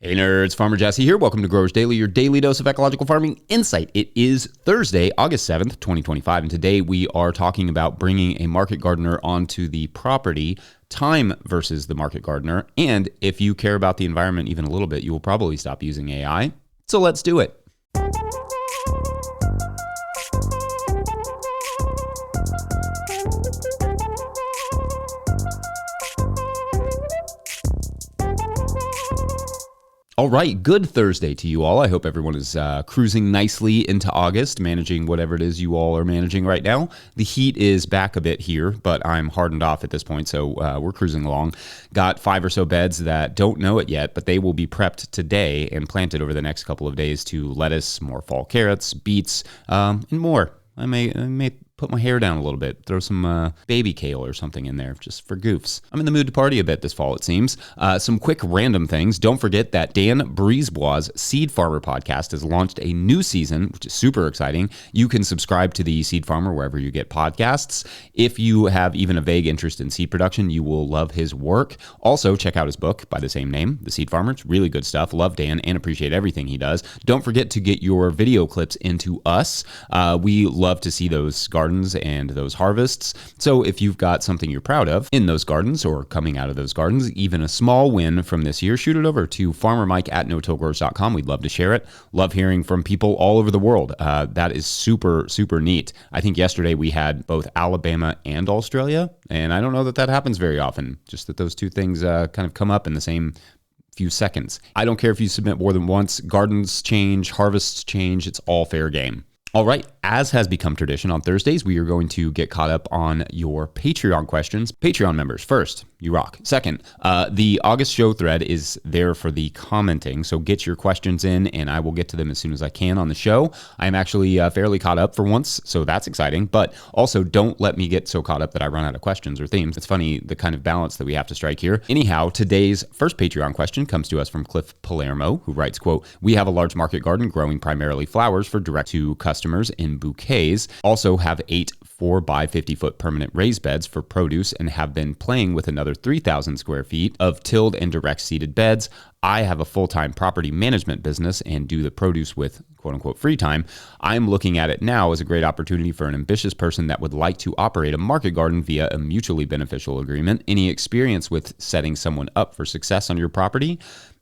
Hey nerds, Farmer Jesse here. Welcome to Growers Daily, your daily dose of ecological farming insight. It is Thursday, August 7th, 2025, and today we are talking about bringing a market gardener onto the property, time versus the market gardener, and if you care about the environment even a little bit, you will probably stop using AI. So let's do it. All right, good Thursday to you all. I hope everyone is cruising nicely into August, managing whatever it is you all are managing right now. The heat is back a bit here, but I'm hardened off at this point, so we're cruising along. Got 5 or so beds that don't know it yet, but they will be prepped today and planted over the next couple of days to lettuce, more fall carrots, beets, and more. I may put my hair down a little bit, throw some baby kale or something in there just for goofs. I'm in the mood to party a bit this fall, it seems. Some quick random things. Don't forget that Dan Brisebois' Seed Farmer podcast has launched a new season, which is super exciting. You can subscribe to the Seed Farmer wherever you get podcasts. If you have even a vague interest in seed production, you will love his work. Also, check out his book by the same name, The Seed Farmer. It's really good stuff. Love Dan and appreciate everything he does. Don't forget to get your video clips into us. We love to see those gardens and those harvests. So if you've got something you're proud of in those gardens or coming out of those gardens, even a small win from this year, shoot it over to farmermike@no-tillgrowers.com. We'd love to share it. Love hearing from people all over the world. That is super, super neat. I think yesterday we had both Alabama and Australia, and I don't know that that happens very often, just that those two things kind of come up in the same few seconds. I don't care if you submit more than once. Gardens change, harvests change. It's all fair game. All right, as has become tradition on Thursdays, we are going to get caught up on your Patreon questions. Patreon members, first, you rock. Second, the August show thread is there for the commenting, so get your questions in, and I will get to them as soon as I can on the show. I am actually fairly caught up for once, so that's exciting, but also don't let me get so caught up that I run out of questions or themes. It's funny, the kind of balance that we have to strike here. Anyhow, today's first Patreon question comes to us from Cliff Palermo, who writes, quote, "We have a large market garden growing primarily flowers for direct-to customers in bouquets. Also have 8 4x50-foot permanent raised beds for produce and have been playing with another 3,000 square feet of tilled and direct seeded beds. I have a full-time property management business and do the produce with quote-unquote free time. I'm looking at it now as a great opportunity for an ambitious person that would like to operate a market garden via a mutually beneficial agreement. Any experience with setting someone up for success on your property?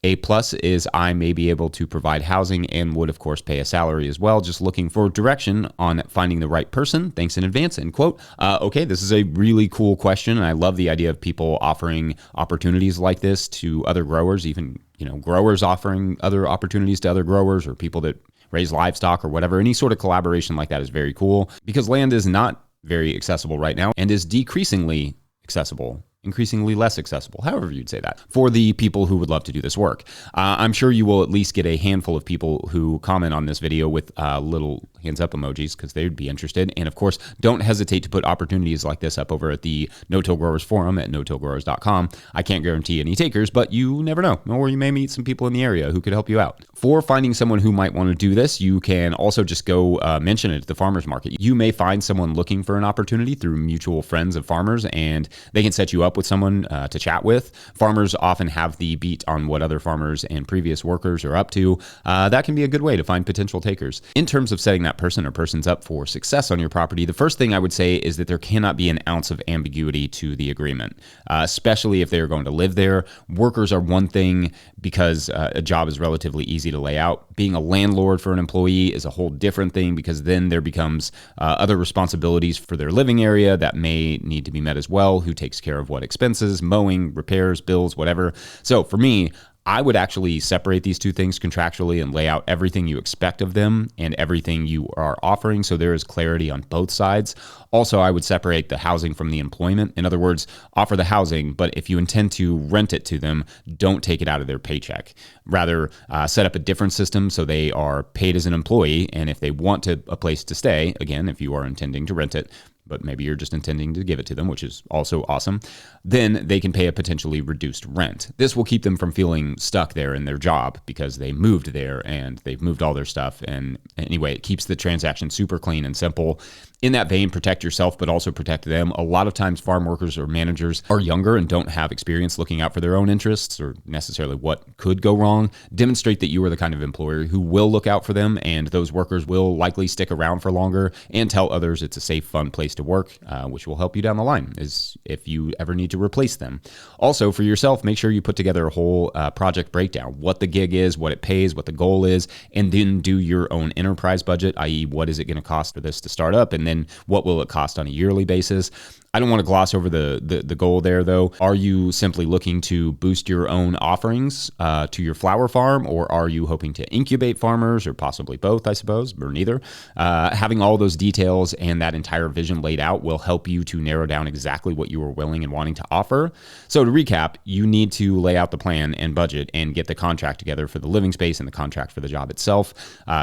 A plus is I may be able to provide housing and would, of course, pay a salary as well. Just looking for direction on finding the right person. Thanks in advance," end quote. Okay, this is a really cool question, and I love the idea of people offering opportunities like this to other growers, even growers offering other opportunities to other growers or people that raise livestock or whatever. Any sort of collaboration like that is very cool because land is not very accessible right now and is decreasingly accessible. Increasingly less accessible, however you'd say that, for the people who would love to do this work. I'm sure you will at least get a handful of people who comment on this video with little hands up emojis because they would be interested. And of course, don't hesitate to put opportunities like this up over at the No-Till Growers forum at no-tillgrowers.com. I can't guarantee any takers, but you never know. Or you may meet some people in the area who could help you out. For finding someone who might want to do this, you can also just go mention it at the farmer's market. You may find someone looking for an opportunity through mutual friends of farmers, and they can set you up with someone to chat with. Farmers often have the beat on what other farmers and previous workers are up to. That can be a good way to find potential takers. In terms of setting that person or persons up for success on your property, the first thing I would say is that there cannot be an ounce of ambiguity to the agreement, especially if they are going to live there. Workers are one thing because a job is relatively easy to lay out. Being a landlord for an employee is a whole different thing because then there becomes other responsibilities for their living area that may need to be met as well. Who takes care of what expenses, mowing, repairs, bills, whatever. So for me, I would actually separate these two things contractually and lay out everything you expect of them and everything you are offering so there is clarity on both sides. Also, I would separate the housing from the employment. In other words, offer the housing, but if you intend to rent it to them, don't take it out of their paycheck. Rather, set up a different system so they are paid as an employee, and if they want a place to stay, again, if you are intending to rent it, but maybe you're just intending to give it to them, which is also awesome, then they can pay a potentially reduced rent. This will keep them from feeling stuck there in their job because they moved there and they've moved all their stuff. And anyway, it keeps the transaction super clean and simple. In that vein, protect yourself, but also protect them. A lot of times farm workers or managers are younger and don't have experience looking out for their own interests or necessarily what could go wrong. Demonstrate that you are the kind of employer who will look out for them, and those workers will likely stick around for longer, and tell others it's a safe, fun place to work, which will help you down the line is if you ever need to replace them. Also, for yourself, make sure you put together a whole project breakdown, what the gig is, what it pays, what the goal is, and then do your own enterprise budget, i.e. what is it going to cost for this to start up, and then what will it cost on a yearly basis. I don't want to gloss over the goal there, though. Are you simply looking to boost your own offerings to your flower farm, or are you hoping to incubate farmers, or possibly both, I suppose, or neither? Having all those details and that entire vision laid out will help you to narrow down exactly what you are willing and wanting to offer. So to recap, you need to lay out the plan and budget and get the contract together for the living space and the contract for the job itself.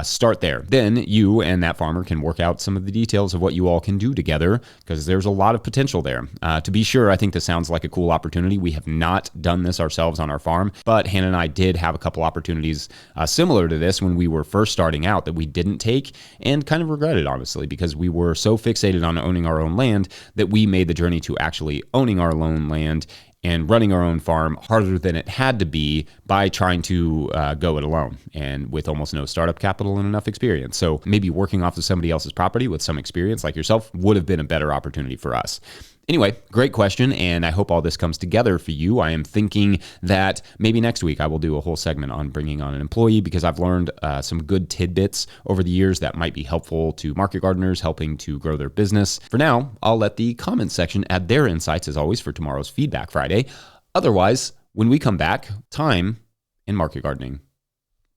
Start there. Then you and that farmer can work out some of the details of what you all can do together, because there's a lot of potential there. To be sure, I think this sounds like a cool opportunity. We have not done this ourselves on our farm, but Hannah and I did have a couple opportunities similar to this when we were first starting out that we didn't take, and kind of regretted, honestly, because we were so fixated on owning our own land that we made the journey to actually owning our own land and running our own farm harder than it had to be by trying to go it alone and with almost no startup capital and enough experience. So maybe working off of somebody else's property with some experience like yourself would have been a better opportunity for us. Anyway, great question, and I hope all this comes together for you. I am thinking that maybe next week I will do a whole segment on bringing on an employee, because I've learned some good tidbits over the years that might be helpful to market gardeners helping to grow their business. For now, I'll let the comments section add their insights, as always, for tomorrow's Feedback Friday. Otherwise, when we come back, time in market gardening.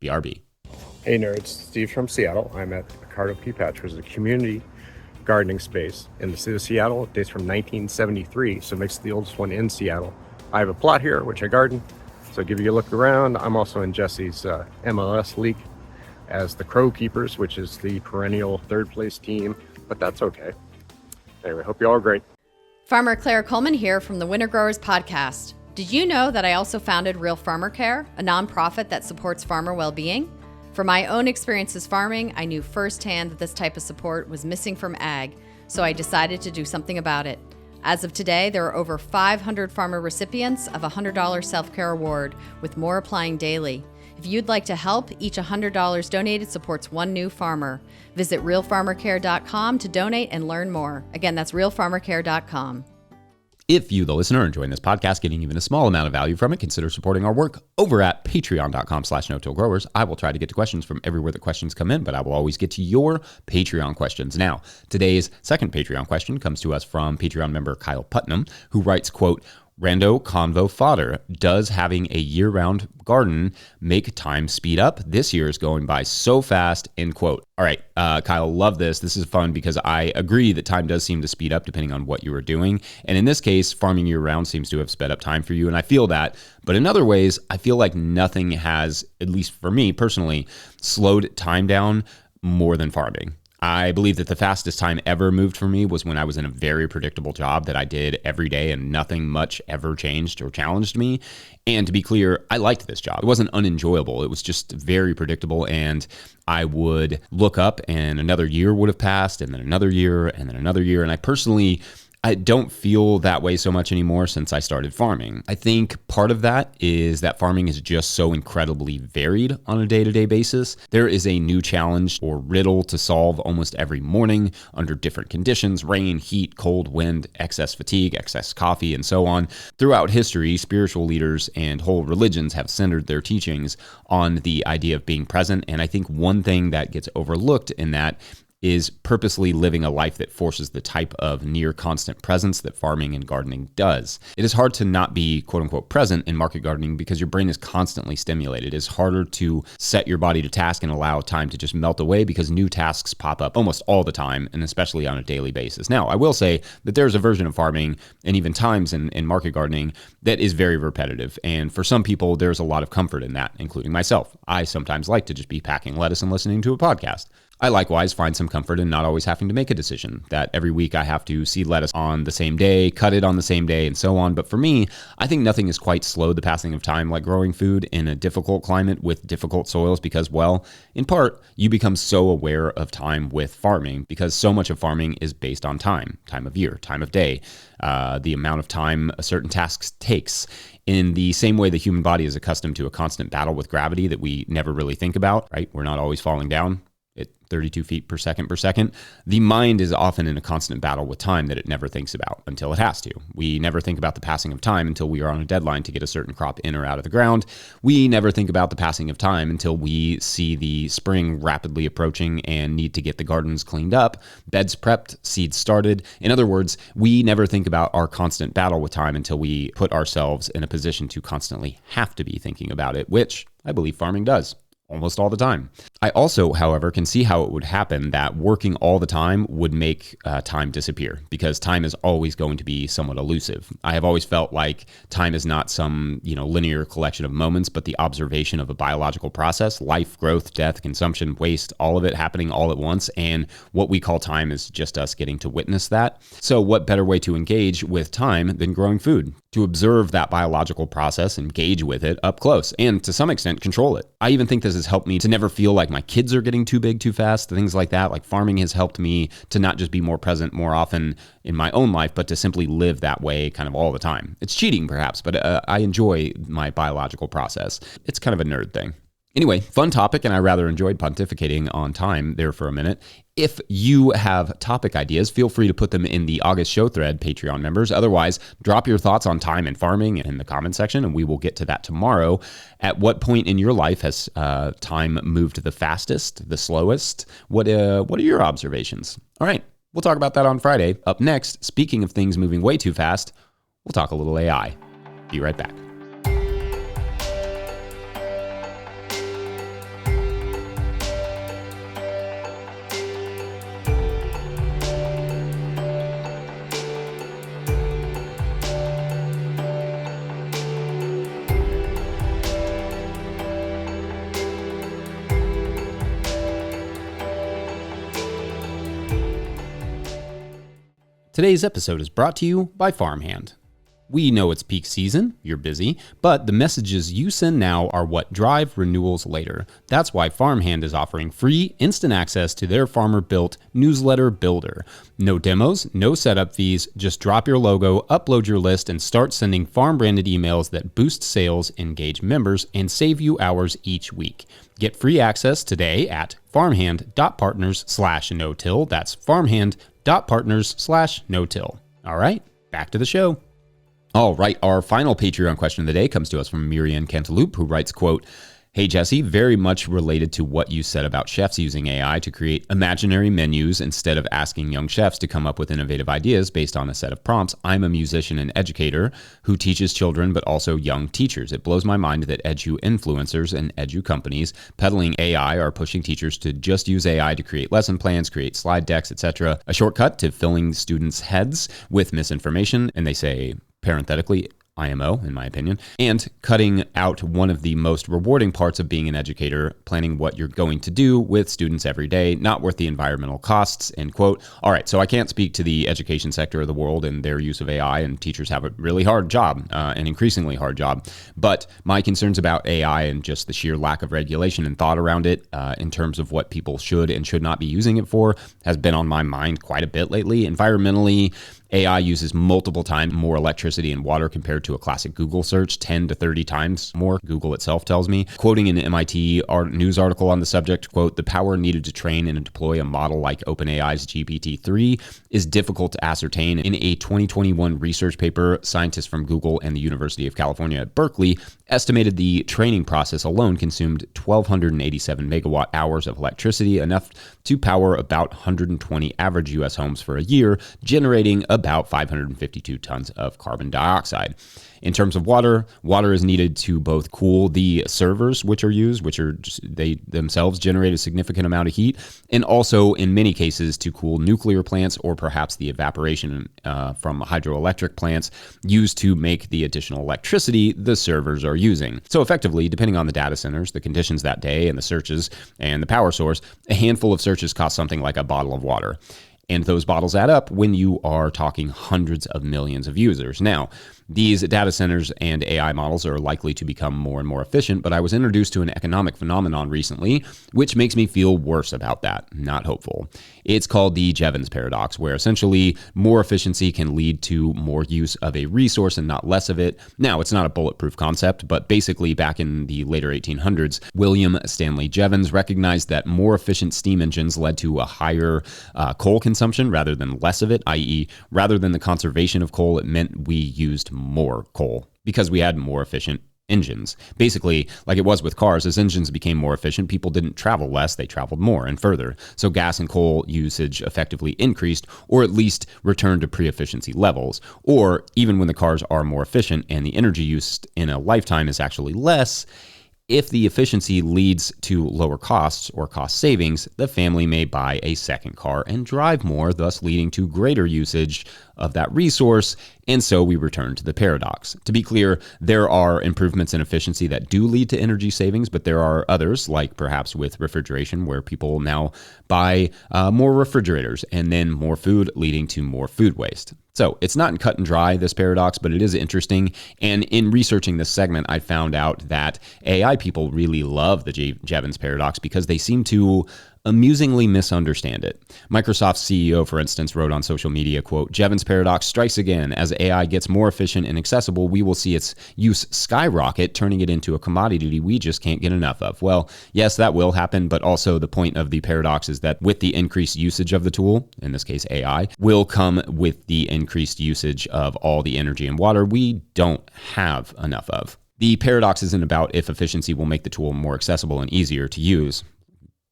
BRB. Hey nerds, Steve from Seattle. I'm at Ricardo Pea Patch, which is a community gardening space in the city of Seattle. It dates from 1973, so it makes it the oldest one in Seattle. I have a plot here, which I garden, so I'll give you a look around. I'm also in Jesse's MLS league as the Crow Keepers, which is the perennial third place team, but that's okay. Anyway, hope you all are great. Farmer Claire Coleman here from the Winter Growers Podcast. Did you know that I also founded Real Farmer Care, a nonprofit that supports farmer well-being? From my own experiences farming, I knew firsthand that this type of support was missing from ag, so I decided to do something about it. As of today, there are over 500 farmer recipients of a $100 self-care award, with more applying daily. If you'd like to help, each $100 donated supports one new farmer. Visit realfarmercare.com to donate and learn more. Again, that's realfarmercare.com. If you, the listener, are enjoying this podcast, getting even a small amount of value from it, consider supporting our work over at patreon.com/no-till-growers. I will try to get to questions from everywhere the questions come in, but I will always get to your Patreon questions. Now, today's second Patreon question comes to us from Patreon member Kyle Putnam, who writes, quote, Rando Convo Fodder, does having a year-round garden make time speed up? This year is going by so fast, end quote. All right, Kyle, love this. This is fun because I agree that time does seem to speed up depending on what you are doing. And in this case, farming year-round seems to have sped up time for you, and I feel that. But in other ways, I feel like nothing has, at least for me personally, slowed time down more than farming. I believe that the fastest time ever moved for me was when I was in a very predictable job that I did every day and nothing much ever changed or challenged me. And to be clear, I liked this job. It wasn't unenjoyable. It was just very predictable, and I would look up and another year would have passed, and then another year, and then another year. And I don't feel that way so much anymore since I started farming. I think part of that is that farming is just so incredibly varied on a day-to-day basis. There is a new challenge or riddle to solve almost every morning under different conditions: rain, heat, cold, wind, excess fatigue, excess coffee, and so on. Throughout history, spiritual leaders and whole religions have centered their teachings on the idea of being present. And I think one thing that gets overlooked in that is purposely living a life that forces the type of near constant presence that farming and gardening does. It is hard to not be quote unquote present in market gardening because your brain is constantly stimulated. It's harder to set your body to task and allow time to just melt away because new tasks pop up almost all the time, and especially on a daily basis. Now, I will say that there's a version of farming and even times in market gardening that is very repetitive. And for some people, there's a lot of comfort in that, including myself. I sometimes like to just be packing lettuce and listening to a podcast. I likewise find some comfort in not always having to make a decision, that every week I have to seed lettuce on the same day, cut it on the same day, and so on. But for me, I think nothing has quite slowed the passing of time like growing food in a difficult climate with difficult soils because, well, in part, you become so aware of time with farming because so much of farming is based on time of year, time of day, the amount of time a certain task takes. In the same way the human body is accustomed to a constant battle with gravity that we never really think about, right? We're not always falling down at 32 feet per second. The mind is often in a constant battle with time that it never thinks about until it has to. We never think about the passing of time until we are on a deadline to get a certain crop in or out of the ground. We never think about the passing of time until we see the spring rapidly approaching and need to get the gardens cleaned up, beds prepped, seeds started. In other words, we never think about our constant battle with time until we put ourselves in a position to constantly have to be thinking about it, which I believe farming does. Almost all the time. I also, however, can see how it would happen that working all the time would make time disappear because time is always going to be somewhat elusive. I have always felt like time is not some, linear collection of moments, but the observation of a biological process, life, growth, death, consumption, waste, all of it happening all at once. And what we call time is just us getting to witness that. So what better way to engage with time than growing food? To observe that biological process, engage with it up close, and to some extent control it. I even think this has helped me to never feel like my kids are getting too big too fast, things like that. Like farming has helped me to not just be more present more often in my own life, but to simply live that way kind of all the time. It's cheating perhaps, but I enjoy my biological process. It's kind of a nerd thing. Anyway, fun topic, and I rather enjoyed pontificating on time there for a minute. If you have topic ideas, feel free to put them in the August show thread, Patreon members. Otherwise, drop your thoughts on time and farming in the comment section, and we will get to that tomorrow. At what point in your life has time moved the fastest, the slowest? What are your observations? All right, we'll talk about that on Friday. Up next, speaking of things moving way too fast, we'll talk a little AI. Be right back. Today's episode is brought to you by Farmhand. We know it's peak season, you're busy, but the messages you send now are what drive renewals later. That's why Farmhand is offering free instant access to their farmer-built newsletter builder. No demos, no setup fees, just drop your logo, upload your list, and start sending farm-branded emails that boost sales, engage members, and save you hours each week. Get free access today at farmhand.partners/no-till. That's farmhand.partners/no-till. All right, back to the show. All right, our final Patreon question of the day comes to us from Miriam Cantaloupe, who writes, quote, "Hey Jesse, very much related to what you said about chefs using AI to create imaginary menus instead of asking young chefs to come up with innovative ideas based on a set of prompts. I'm a musician and educator who teaches children but also young teachers. It blows my mind that edu influencers and edu companies peddling AI are pushing teachers to just use AI to create lesson plans, create slide decks, etc. A shortcut to filling students' heads with misinformation," and they say, parenthetically, IMO, in my opinion, and cutting out one of the most rewarding parts of being an educator, planning what you're going to do with students every day, not worth the environmental costs, end quote. All right, so I can't speak to the education sector of the world and their use of AI, and teachers have a really hard job, an increasingly hard job. But my concerns about AI and just the sheer lack of regulation and thought around it in terms of what people should and should not be using it for has been on my mind quite a bit lately. Environmentally, AI uses multiple times more electricity and water compared to a classic Google search, 10 to 30 times more, Google itself tells me. Quoting an MIT news article on the subject, quote, "The power needed to train and deploy a model like OpenAI's GPT-3 is difficult to ascertain." In a 2021 research paper, scientists from Google and the University of California at Berkeley estimated the training process alone consumed 1,287 megawatt hours of electricity, enough to power about 120 average U.S. homes for a year, generating a about 552 tons of carbon dioxide. In terms of water, water is needed to both cool the servers which are used, they themselves generate a significant amount of heat, and also in many cases to cool nuclear plants or perhaps the evaporation from hydroelectric plants used to make the additional electricity the servers are using. So effectively, depending on the data centers, the conditions that day, and the searches and the power source, a handful of searches cost something like a bottle of water. And those bottles add up when you are talking hundreds of millions of users. Now, these data centers and AI models are likely to become more and more efficient, but I was introduced to an economic phenomenon recently, which makes me feel worse about that, not hopeful. It's called the Jevons paradox, where essentially more efficiency can lead to more use of a resource and not less of it. Now, it's not a bulletproof concept, but basically back in the later 1800s, William Stanley Jevons recognized that more efficient steam engines led to a higher coal consumption rather than less of it, i.e., rather than the conservation of coal, it meant we used more coal because we had more efficient engines. Basically, like it was with cars, as engines became more efficient, people didn't travel less, they traveled more and further. So gas and coal usage effectively increased, or at least returned to pre-efficiency levels. Or even when the cars are more efficient and the energy used in a lifetime is actually less, if the efficiency leads to lower costs or cost savings, the family may buy a second car and drive more, thus leading to greater usage of that resource, and so we return to the paradox. To be clear, there are improvements in efficiency that do lead to energy savings, but there are others, like perhaps with refrigeration, where people now buy more refrigerators and then more food, leading to more food waste. So it's not cut and dry, this paradox, but it is interesting. And in researching this segment, I found out that AI people really love the Jevons paradox because they seem to amusingly misunderstand it. Microsoft's CEO, for instance, wrote on social media, quote, "Jevons paradox strikes again. As AI gets more efficient and accessible, we will see its use skyrocket, turning it into a commodity we just can't get enough of." Well, yes, that will happen, but also the point of the paradox is that with the increased usage of the tool, in this case AI, will come with the increased usage of all the energy and water we don't have enough of. The paradox isn't about if efficiency will make the tool more accessible and easier to use.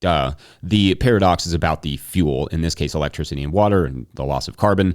The paradox is about the fuel, in this case electricity and water, and the loss of carbon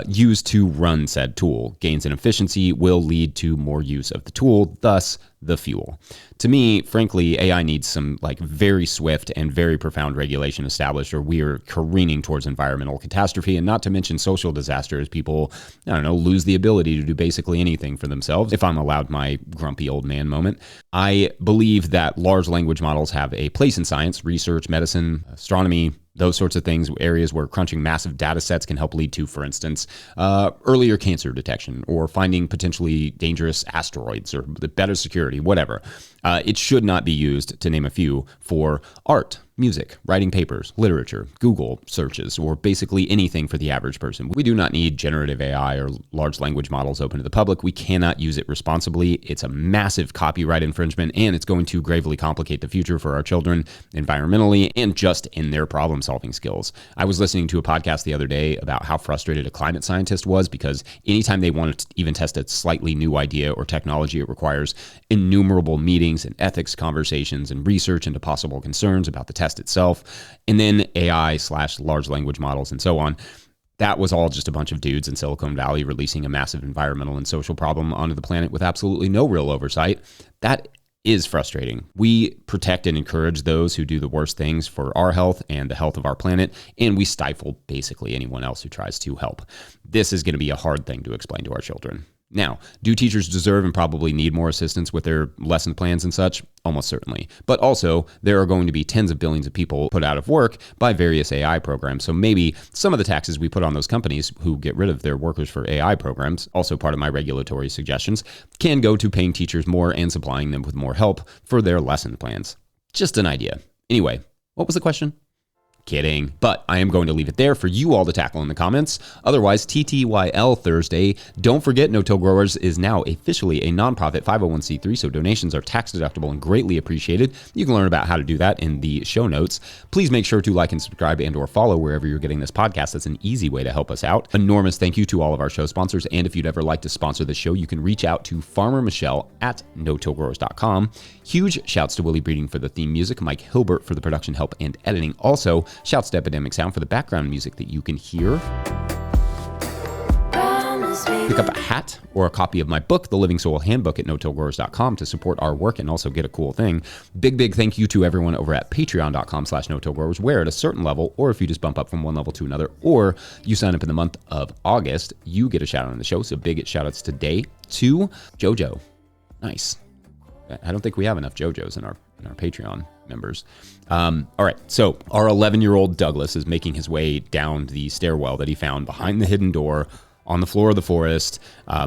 used to run said tool. Gains in efficiency will lead to more use of the tool, thus the fuel. To me, frankly, AI needs some very swift and very profound regulation established, or we are careening towards environmental catastrophe, and not to mention social disaster as people, lose the ability to do basically anything for themselves. If I'm allowed my grumpy old man moment, I believe that large language models have a place in science, research, medicine, astronomy, those sorts of things, areas where crunching massive data sets can help lead to, for instance, earlier cancer detection or finding potentially dangerous asteroids or better security, whatever. It should not be used, to name a few, for art, music, writing papers, literature, Google searches, or basically anything for the average person. We do not need generative AI or large language models open to the public. We cannot use it responsibly. It's a massive copyright infringement, and it's going to gravely complicate the future for our children environmentally and just in their problem-solving skills. I was listening to a podcast the other day about how frustrated a climate scientist was because anytime they want to even test a slightly new idea or technology, it requires innumerable meetings and ethics conversations and research into possible concerns about the test itself, and then AI/large language models and so on. That was all just a bunch of dudes in Silicon Valley releasing a massive environmental and social problem onto the planet with absolutely no real oversight. That is frustrating. We protect and encourage those who do the worst things for our health and the health of our planet, and we stifle basically anyone else who tries to help. This is going to be a hard thing to explain to our children. Now, do teachers deserve and probably need more assistance with their lesson plans and such? Almost certainly. But also, there are going to be tens of billions of people put out of work by various AI programs. So maybe some of the taxes we put on those companies who get rid of their workers for AI programs, also part of my regulatory suggestions, can go to paying teachers more and supplying them with more help for their lesson plans. Just an idea. Anyway, what was the question? Kidding. But I am going to leave it there for you all to tackle in the comments. Otherwise, TTYL Thursday. Don't forget, No-Till Growers is now officially a nonprofit 501c3, so donations are tax deductible and greatly appreciated. You can learn about how to do that in the show notes. Please make sure to like and subscribe and or follow wherever you're getting this podcast. That's an easy way to help us out. Enormous thank you to all of our show sponsors. And if you'd ever like to sponsor the show, you can reach out to Farmer Michelle at no-tillgrowers.com. Huge shouts to Willie Breeding for the theme music, Mike Hilbert for the production help and editing. Also, shouts to Epidemic Sound for the background music that you can hear. Pick up a hat or a copy of my book, The Living Soil Handbook, at no-tillgrowers.com to support our work and also get a cool thing. Big thank you to everyone over at patreon.com/no-tillgrowers, where at a certain level, or if you just bump up from one level to another, or you sign up in the month of August, you get a shout out on the show. So big shout outs today to Jojo. Nice. I don't think we have enough JoJos in our Patreon members. All right, so our 11-year-old Douglas is making his way down the stairwell that he found behind the hidden door on the floor of the forest,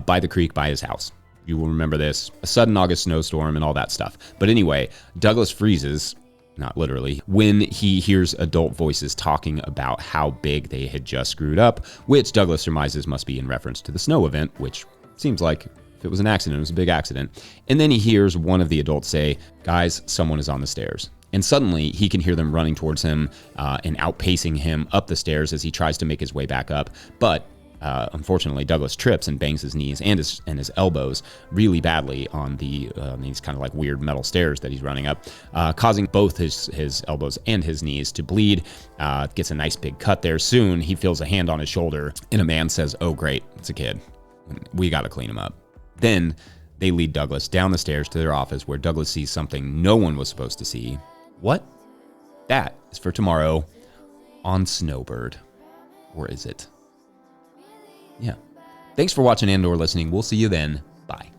by the creek, by his house. You will remember this, a sudden August snowstorm and all that stuff. But anyway, Douglas freezes, not literally, when he hears adult voices talking about how big they had just screwed up, which Douglas surmises must be in reference to the snow event, which seems like if it was an accident, it was a big accident. And then he hears one of the adults say, "Guys, someone is on the stairs." And suddenly he can hear them running towards him and outpacing him up the stairs as he tries to make his way back up. But unfortunately, Douglas trips and bangs his knees and his elbows really badly on these kind of like weird metal stairs that he's running up, causing both his elbows and his knees to bleed. Gets a nice big cut there. Soon he feels a hand on his shoulder, and a man says, "Oh, great, it's a kid. We got to clean him up." Then they lead Douglas down the stairs to their office, where Douglas sees something no one was supposed to see. What? That is for tomorrow on Snowbird. Or is it? Yeah. Thanks for watching and/or listening. We'll see you then. Bye.